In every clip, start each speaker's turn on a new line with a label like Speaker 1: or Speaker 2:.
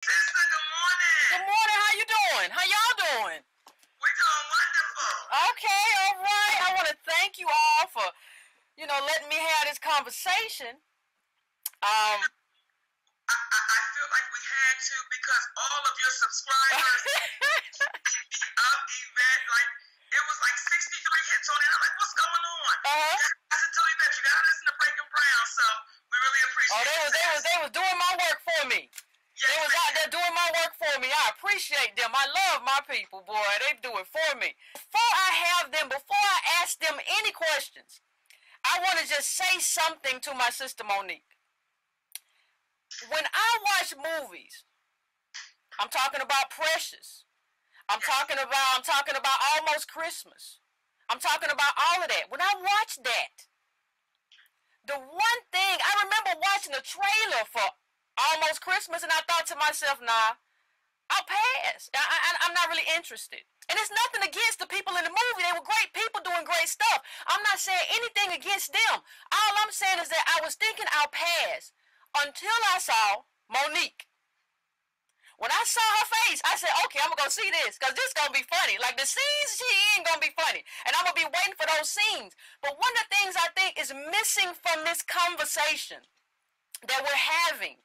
Speaker 1: Sister, good morning.
Speaker 2: Good morning. How you doing? How y'all doing?
Speaker 1: We're doing wonderful.
Speaker 2: Okay, all right. I want to thank you all for, letting me have this conversation.
Speaker 1: I feel like we had to because all of your subscribers of Yvette, like it was like 63 hits on it. I'm like, what's going on? I said to Yvette, you gotta listen to Breaking Brown. So we really appreciate it.
Speaker 2: They was doing my work for me.
Speaker 1: Yes,
Speaker 2: they was out there doing my work for me. I appreciate them. I love my people, boy. They do it for me. Before I ask them any questions, I want to just say something to my sister Monique. When I watch movies, I'm talking about Precious. I'm talking about Almost Christmas. I'm talking about all of that. When I watch that, the one thing I remember watching the trailer for Almost Christmas, and I thought to myself, nah, I'll pass. I'm not really interested. And it's nothing against the people in the movie. They were great people doing great stuff. I'm not saying anything against them. All I'm saying is that I was thinking I'll pass until I saw Monique. When I saw her face, I said, okay, I'm going to go see this because this is going to be funny. Like the scenes she in going to be funny. And I'm going to be waiting for those scenes. But one of the things I think is missing from this conversation that we're having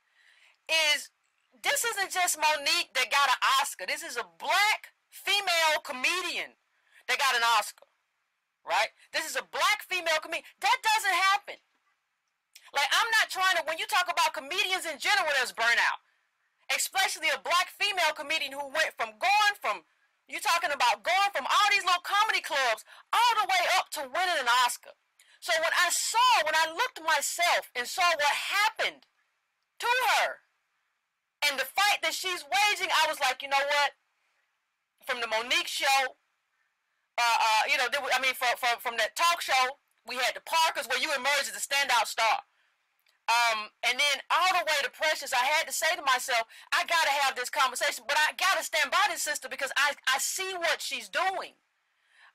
Speaker 2: is this isn't just Monique that got an Oscar. This is a black female comedian that got an Oscar, right? This is a black female comedian. That doesn't happen. Like, I'm not trying to, when you talk about comedians in general, there's burnout. Especially a black female comedian who went from going from all these little comedy clubs all the way up to winning an Oscar. So when I looked myself and saw what happened to her, and the fight that she's waging, I was like, you know what? From the Monique show, from that talk show, we had the Parkers where you emerged as a standout star. And then all the way to Precious, I had to say to myself, I got to have this conversation, but I got to stand by this sister because I see what she's doing.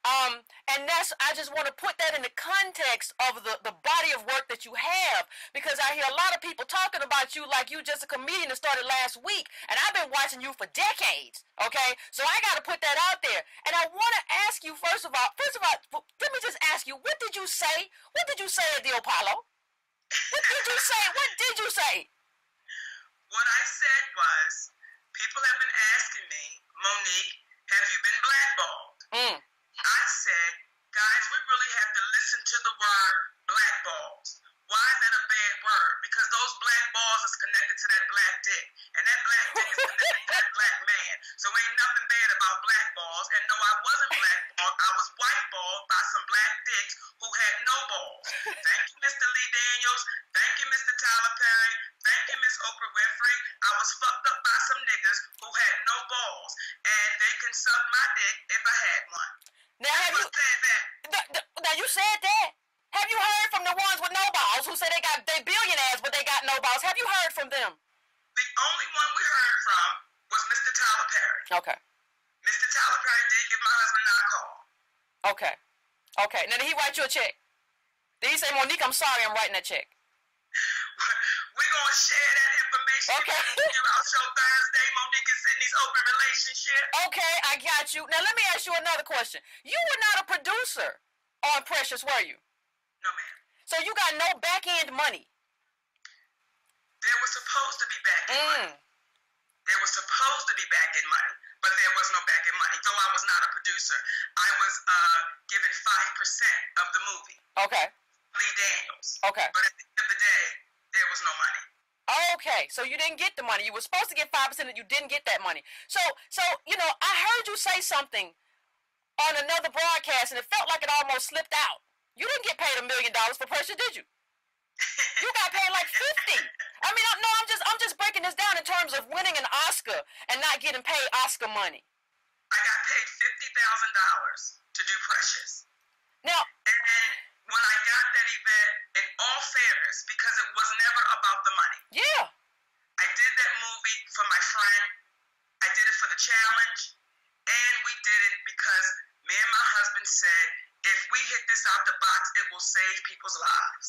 Speaker 2: And I just want to put that in the context of the body of work that you have, because I hear a lot of people talking about you like you just a comedian that started last week, and I've been watching you for decades, okay? So I got to put that out there. And I want to ask you, first of all, let me just ask you, what did you say? What did you say at the Apollo? What did you say? What did you say?
Speaker 1: What I said was, people have been asking me, Monique, have you been blackballed? I said, guys, we really have to listen to the word blackballs. Why is that a bad word? Because those black balls is connected to that black dick. And that black dick is connected to that black man. So ain't nothing bad about black balls. And no, I wasn't blackballed. I was whiteballed by some black dicks who had no balls. Thank you, Mr. Lee Daniels. Thank you, Mr. Tyler Perry. Thank you, Miss Oprah Winfrey. I was fucked up by some niggas who had no balls. And they can suck my dick if I had one.
Speaker 2: Now, you said that. Have you heard from the ones with no balls who say they billionaires but they got no balls? Have you heard from them?
Speaker 1: The only one we heard from was Mr. Tyler Perry.
Speaker 2: Okay.
Speaker 1: Mr. Tyler Perry did give my husband a call.
Speaker 2: Okay. Now, did he write you a check? Did he say, Monique, I'm sorry, I'm writing that check?
Speaker 1: We're going to share that information.
Speaker 2: Okay.
Speaker 1: Our show Thursday, Monique and Sydney's open relationship.
Speaker 2: Okay, I got you. Now, let me ask you another question. You were not a producer on Precious, were you?
Speaker 1: No, ma'am.
Speaker 2: So you got no back-end money?
Speaker 1: There was supposed to be back-end money. There was supposed to be back-end money, but there was no back-end money. Though I was not a producer, I was given 5% of the movie.
Speaker 2: Okay.
Speaker 1: Lee Daniels.
Speaker 2: Okay.
Speaker 1: But at the end of the day, there was no money.
Speaker 2: Okay, so you didn't get the money. You were supposed to get 5% and you didn't get that money. So I heard you say something on another broadcast and it felt like it almost slipped out. You didn't get paid $1 million for Precious, did you? You got paid like 50. I mean, I'm just breaking this down in terms of winning an Oscar and not getting paid Oscar money.
Speaker 1: I got paid $50,000 to do Precious.
Speaker 2: Now,
Speaker 1: and when I got that event, in all fairness, because it was never about the money.
Speaker 2: Yeah.
Speaker 1: I did that movie for my friend. I did it for the challenge. And we did it because me and my husband said, if we hit this out the box, it will save people's lives.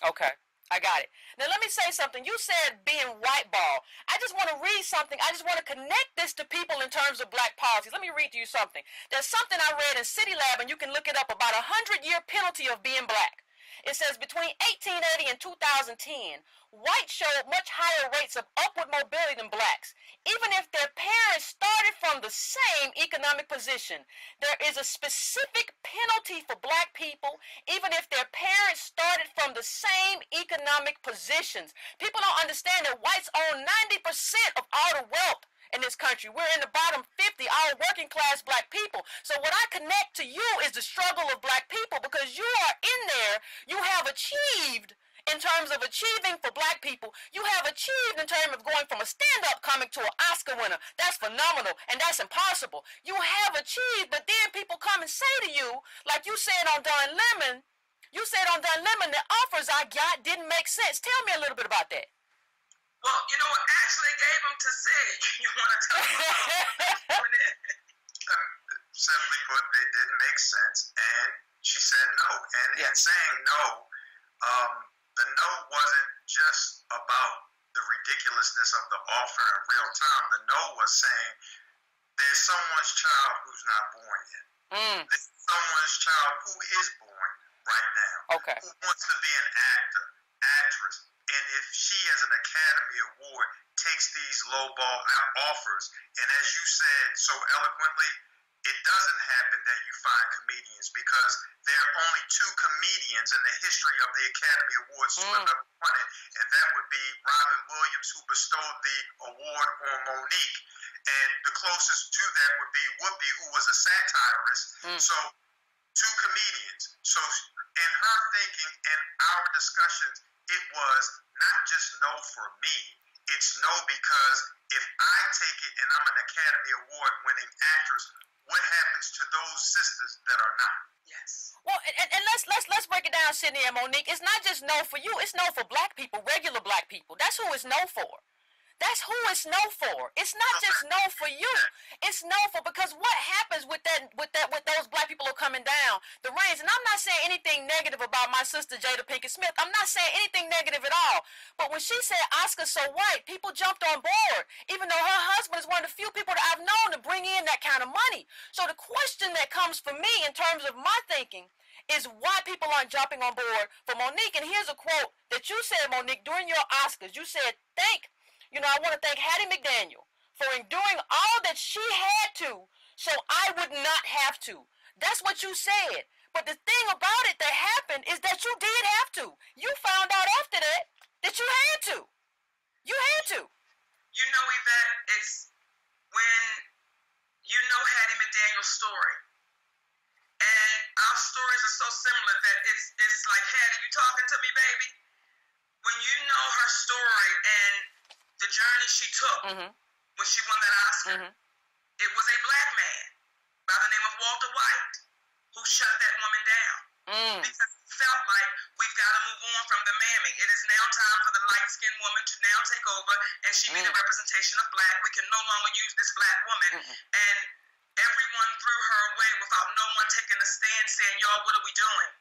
Speaker 2: Okay. I got it. Now let me say something. You said being whiteball. I just want to read something. I just want to connect this to people in terms of black policies. Let me read to you something. There's something I read in City Lab, and you can look it up, about 100-year penalty of being black. It says between 1880 and 2010, whites showed much higher rates of upward mobility than blacks. Even if their parents started from the same economic position, there is a specific penalty for black people, even if their parents started from the same economic positions. People don't understand that whites own 90% of all the wealth in this country. We're in the bottom 50, all working class black people. So what I connect to you is the struggle of black people, because you are in there. You have achieved in terms of achieving for black people. You have achieved in terms of going from a stand-up comic to an Oscar winner. That's phenomenal, and that's impossible. You have achieved, but then people come and say to you, like you said on Don Lemon, the offers I got didn't make sense. Tell me a little bit about that.
Speaker 1: Well, you know what? Actually gave them to Sid. You want to tell me?
Speaker 3: Simply put, they didn't make sense, and she said no. And in saying no, the no wasn't just about the ridiculousness of the offer in real time. The no was saying there's someone's child who's not born yet. There's someone's child who is born right now, who wants to be an actor, actress. And if she, as an Academy Award, takes these lowball offers, and as you said so eloquently, it doesn't happen that you find comedians, because there are only two comedians in the history of the Academy Awards who have ever won it, and that would be Robin Williams, who bestowed the award on Monique, and the closest to that would be Whoopi, who was a satirist. So, two comedians. So, in her thinking and our discussions, it was not just no for me, it's no because if I take it and I'm an Academy Award winning actress, what happens to those sisters that are not?
Speaker 1: Yes.
Speaker 2: Well, and let's break it down, Sydney and Monique. It's not just no for you, it's no for black people, regular black people. That's who it's no for. That's who it's no for. It's not just no for you. It's no for, because what happens with those black people who are coming down the range, and I'm not saying anything negative about my sister Jada Pinkett Smith. I'm not saying anything negative at all. But when she said Oscar so white, people jumped on board, even though her husband is one of the few people that I've known to bring in that kind of money. So the question that comes for me in terms of my thinking is why people aren't jumping on board for Monique. And here's a quote that you said, Monique, during your Oscars. You said, I want to thank Hattie McDaniel for enduring all that she had to so I would not have to. That's what you said. But the thing about it that happened is that you did have to. You found out after that you had to. You had to.
Speaker 1: You know, Yvette, it's when you know Hattie McDaniel's story. And our stories are so similar that it's like, Hattie, you talking to me, baby? When you know her story and the journey she took when she won that Oscar, it was a black man by the name of Walter White who shut that woman down. Because he felt like we've got to move on from the mamming. It is now time for the light-skinned woman to now take over, and she be the representation of black. We can no longer use this black woman. And everyone threw her away without no one taking a stand saying, y'all, what are we doing?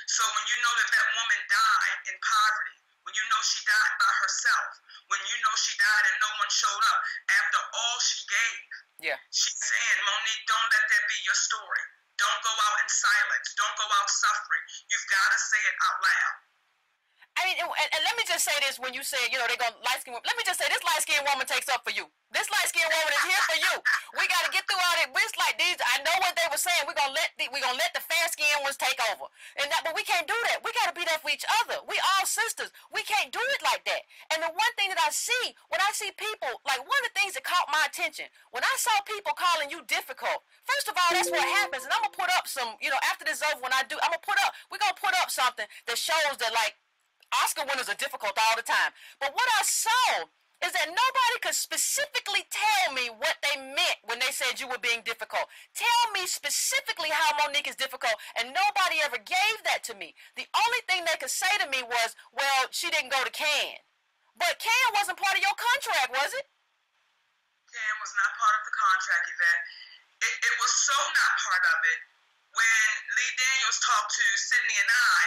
Speaker 1: So when you know that that woman died in poverty, when you know she died by herself, when you know she died and no one showed up, after all she gave, she's saying, Monique, don't let that be your story. Don't go out in silence. Don't go out suffering. You've got to say it out loud.
Speaker 2: I mean, and let me just say this, when you say, they're going to light-skinned woman, let me just say, this light-skinned woman takes up for you. This light-skinned woman is here for you. We got to get through all that. It's like these, I know what they were saying. We're going to let the fair-skinned ones take over. But we can't do that. We got to be there for each other. We all sisters. We can't do it like that. And the one thing that I see, when I see people, like one of the things that caught my attention, when I saw people calling you difficult, first of all, that's what happens. And I'm going to put up some, after this is over, we're going to put up something that shows that, like, Oscar winners are difficult all the time. But what I saw is that nobody could specifically tell me what they meant when they said you were being difficult. Tell me specifically how Monique is difficult, and nobody ever gave that to me. The only thing they could say to me was, well, she didn't go to Cannes. But Cannes wasn't part of your contract, was it?
Speaker 1: Cannes was not part of the contract, Yvette. It was so not part of it. When Lee Daniels talked to Sydney and I,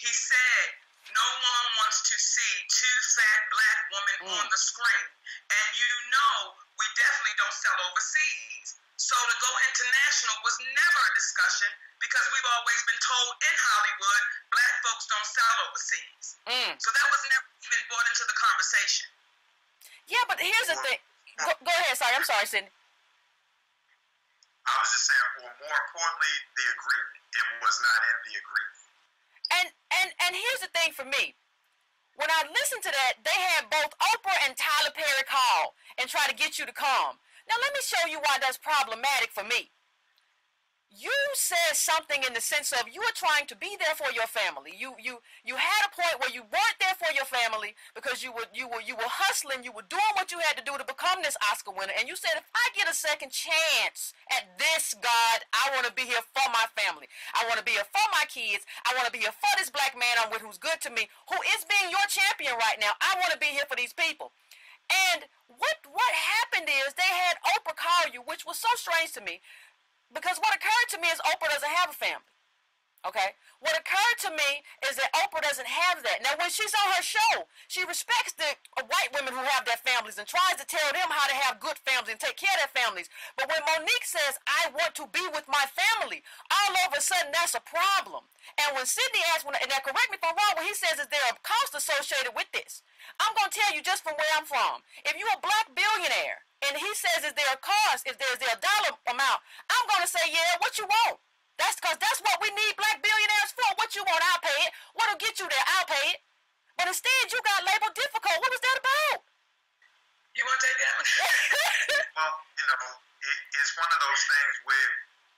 Speaker 1: he said, No one wants to see two fat black women on the screen. And you know we definitely don't sell overseas. So to go international was never a discussion because we've always been told in Hollywood black folks don't sell overseas. So that was never even brought into the conversation.
Speaker 2: Yeah, but here's the thing. Go ahead, sorry. I'm sorry, Sydney.
Speaker 3: I was just saying, or more importantly, the agreement. It was not in the agreement.
Speaker 2: And here's the thing for me. When I listened to that, they had both Oprah and Tyler Perry call and try to get you to come. Now let me show you why that's problematic for me. You said something in the sense of you were trying to be there for your family. You had a point where you weren't there for your family because you were hustling, you were doing what you had to do to become this Oscar winner. And you said, if I get a second chance at this, God, I want to be here for my family. I want to be here for my kids. I want to be here for this black man I'm with who's good to me, who is being your champion right now. I want to be here for these people. And what happened is they had Oprah call you, which was so strange to me. Because what occurred to me is Oprah doesn't have a family, okay? What occurred to me is that Oprah doesn't have that. Now, when she's on her show, she respects the white women who have their families and tries to tell them how to have good families and take care of their families. But when Monique says, I want to be with my family, all of a sudden that's a problem. And when Sydney asked, and now correct me if I'm wrong, when he says, is there a cost associated with this? I'm going to tell you just from where I'm from. If you're a black billionaire, and he says, is there a cost, is there a dollar amount, I'm going to say, yeah, what you want? That's because that's what we need black billionaires for. What you want, I'll pay it. What'll get you there, I'll pay it. But instead, you got labeled difficult. What was that about?
Speaker 1: You want to take that one?
Speaker 3: Well, it's one of those things where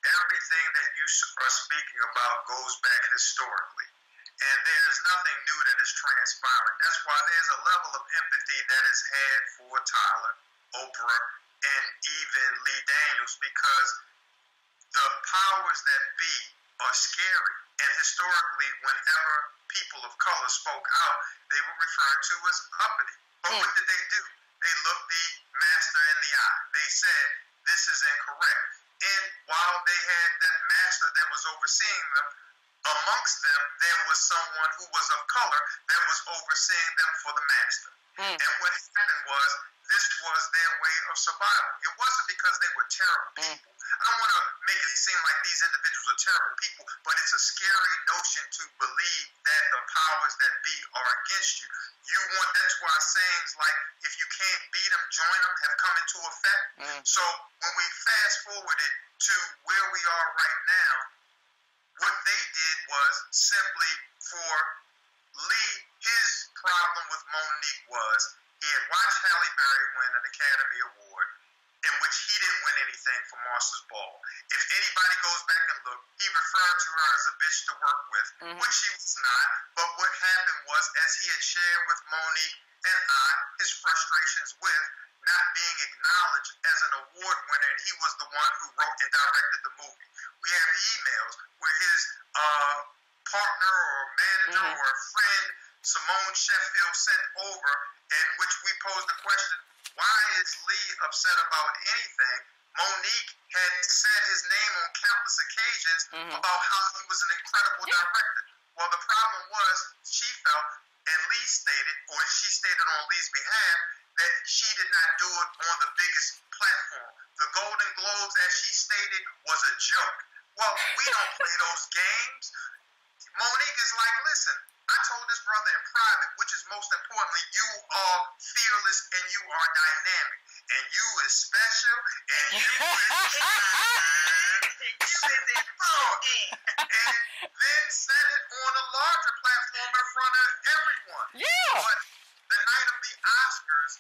Speaker 3: everything that you are speaking about goes back historically. And there's nothing new that is transpiring. That's why there's a level of empathy that is had for Tyler, Oprah, and even Lee Daniels, because the powers that be are scary. And historically, whenever people of color spoke out, they were referred to as uppity. But what did they do? They looked the master in the eye. They said, this is incorrect. And while they had that master that was overseeing them, amongst them, there was someone who was of color that was overseeing them for the master. And what happened was, this was their way of survival. It wasn't because they were terrible people. I don't want to make it seem like these individuals are terrible people, but it's a scary notion to believe that the powers that be are against you. That's why sayings like, if you can't beat them, join them, have come into effect. So when we fast forwarded to where we are right now, what they did was simply for Lee, his problem with Monique was he had watched Halle Berry win an Academy Award in which he didn't win anything for Monsters Ball. If anybody goes back and look, he referred to her as a bitch to work with, which she was not. But what happened was, as he had shared with Monique and I, his frustrations with not being acknowledged as an award winner, and he was the one who wrote and directed the movie. We have emails where his partner or manager or friend, Simone Sheffield, sent over, in which we posed the question, why is Lee upset about anything? Monique had said his name on countless occasions about how he was an incredible director. Well, the problem was, she felt, and Lee stated, or she stated on Lee's behalf, that she did not do it on the biggest platform. The Golden Globes, as she stated, was a joke. Well, we don't play those games. Monique is like, listen, I told this brother in private, which is most importantly, you are fearless and you are dynamic. And you is special and you is and then set it on a larger platform in front of everyone.
Speaker 2: Yeah.
Speaker 3: But the night of the Oscars,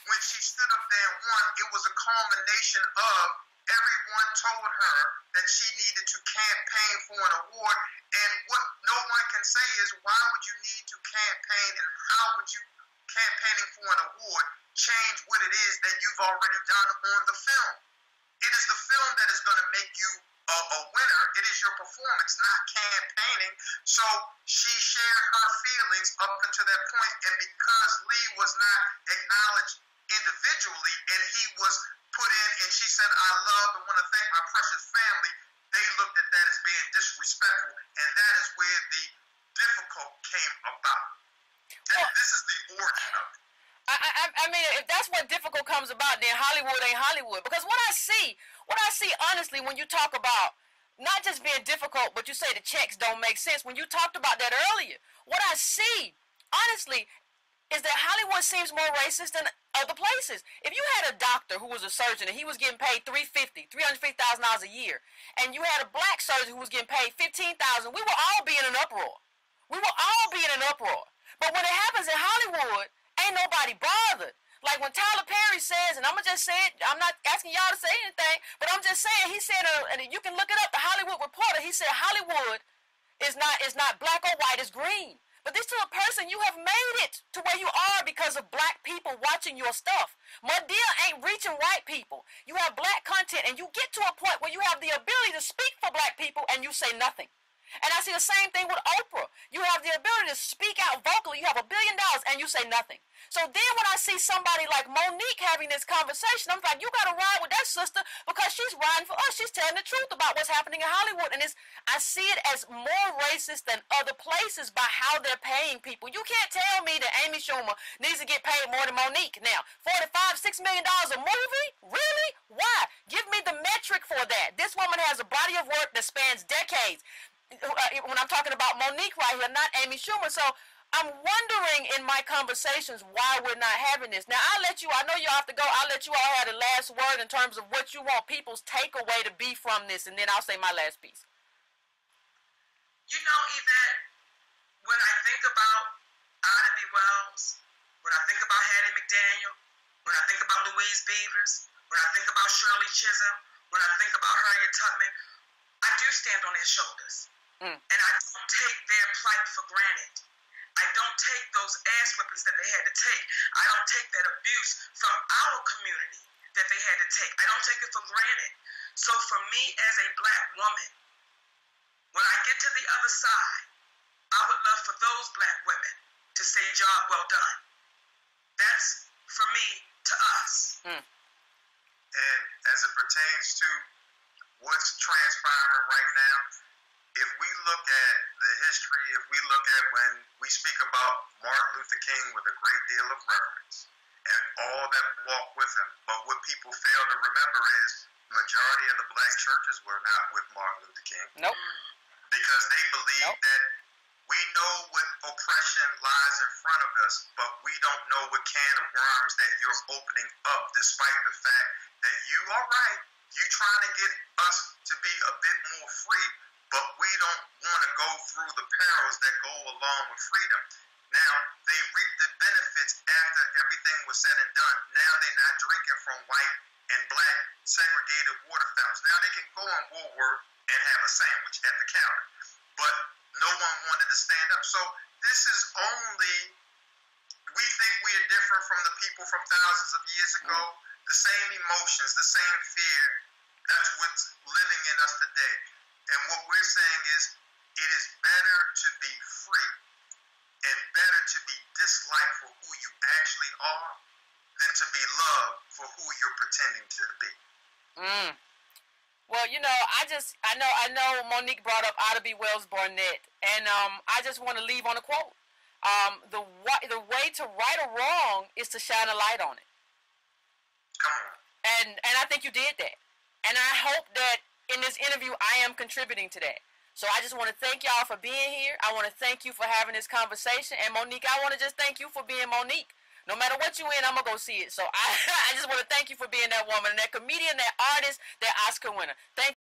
Speaker 3: when she stood up there and won, it was a culmination of everyone told her that she needed to campaign for an award. And what no one can say is, why would you need to campaign, and how would you campaigning for an award change what it is that you've already done on the film? It is the film that is going to make you a winner. It is your performance, not campaigning. So she shared her feelings up until that point, and because Lee was not acknowledged individually, and he was put in, and she said, I love and want to thank my precious family, they looked at that as being disrespectful, and that is where the difficult came about.
Speaker 2: Hollywood ain't Hollywood. Because what I see honestly when you talk about not just being difficult, but you say the checks don't make sense. When you talked about that earlier, what I see honestly is that Hollywood seems more racist than other places. If you had a doctor who was a surgeon and he was getting paid $350,000 a year, and you had a black surgeon who was getting paid $15,000, we would all be in an uproar. We will all be in an uproar. But when it happens in Hollywood, ain't nobody bothered. Like when Tyler Perry says, and I'm going to just say it, I'm not asking y'all to say anything, but I'm just saying, he said, and you can look it up, the Hollywood Reporter, he said Hollywood is not black or white, it's green. But this is a person, you have made it to where you are because of black people watching your stuff. Madea ain't reaching white people. You have black content, and you get to a point where you have the ability to speak for black people, and you say nothing. And I see the same thing with Oprah. You have the ability to speak out vocally. You have $1 billion and you say nothing. So then when I see somebody like Monique having this conversation, I'm like, you got to ride with that sister because she's riding for us. She's telling the truth about what's happening in Hollywood. And I see it as more racist than other places by how they're paying people. You can't tell me that Amy Schumer needs to get paid more than Monique. Now, $45-6 million a movie? Really? Why? Give me the metric for that. This woman has a body of work that spans decades. When I'm talking about Monique right here, not Amy Schumer. So I'm wondering in my conversations why we're not having this. Now, I know you all have to go. I'll let you all have the last word in terms of what you want people's takeaway to be from this, and then I'll say my last piece.
Speaker 1: You know, Yvette, when I think about Ida B. Wells, when I think about Hattie McDaniel, when I think about Louise Beavers, when I think about Shirley Chisholm, when I think about Harriet Tubman, I do stand on their shoulders. And I don't take their plight for granted. I don't take those ass whippings that they had to take. I don't take that abuse from our community that they had to take. I don't take it for granted. So for me as a black woman, when I get to the other side, I would love for those black women to say, job well done. That's for me to us.
Speaker 3: And as it pertains to what's transpiring right now, if we look at the history, if we look at when we speak about Martin Luther King with a great deal of reverence and all that walked with him, but what people fail to remember is the majority of the black churches were not with Martin Luther King.
Speaker 2: Nope.
Speaker 3: Because they believe that we know what oppression lies in front of us, but we don't know what can of worms that you're opening up, despite the fact that you are right. You trying to get us to be a bit more free, but we don't want to go through the perils that go along with freedom. Now, they reap the benefits after everything was said and done. Now they're not drinking from white and black segregated water fountains. Now they can go on Woolworth and have a sandwich at the counter. But no one wanted to stand up. So this is only, we think we are different from the people from thousands of years ago. The same emotions, the same fear, that's what's living in us today. And what we're saying is, it is better to be free and better to be disliked for who you actually are than to be loved for who you're pretending to be.
Speaker 2: Well, you know, I know Monique brought up Ida B. Wells Barnett, and I just want to leave on a quote. The way to right a wrong is to shine a light on it.
Speaker 3: Come on.
Speaker 2: And I think you did that. And I hope that in this interview I am contributing to that. So I just want to thank y'all for being here. I want to thank you for having this conversation. And Monique, I want to just thank you for being Monique. No matter what you in, I'm going to go see it. So I just want to thank you for being that woman, that comedian, that artist, that Oscar winner. Thank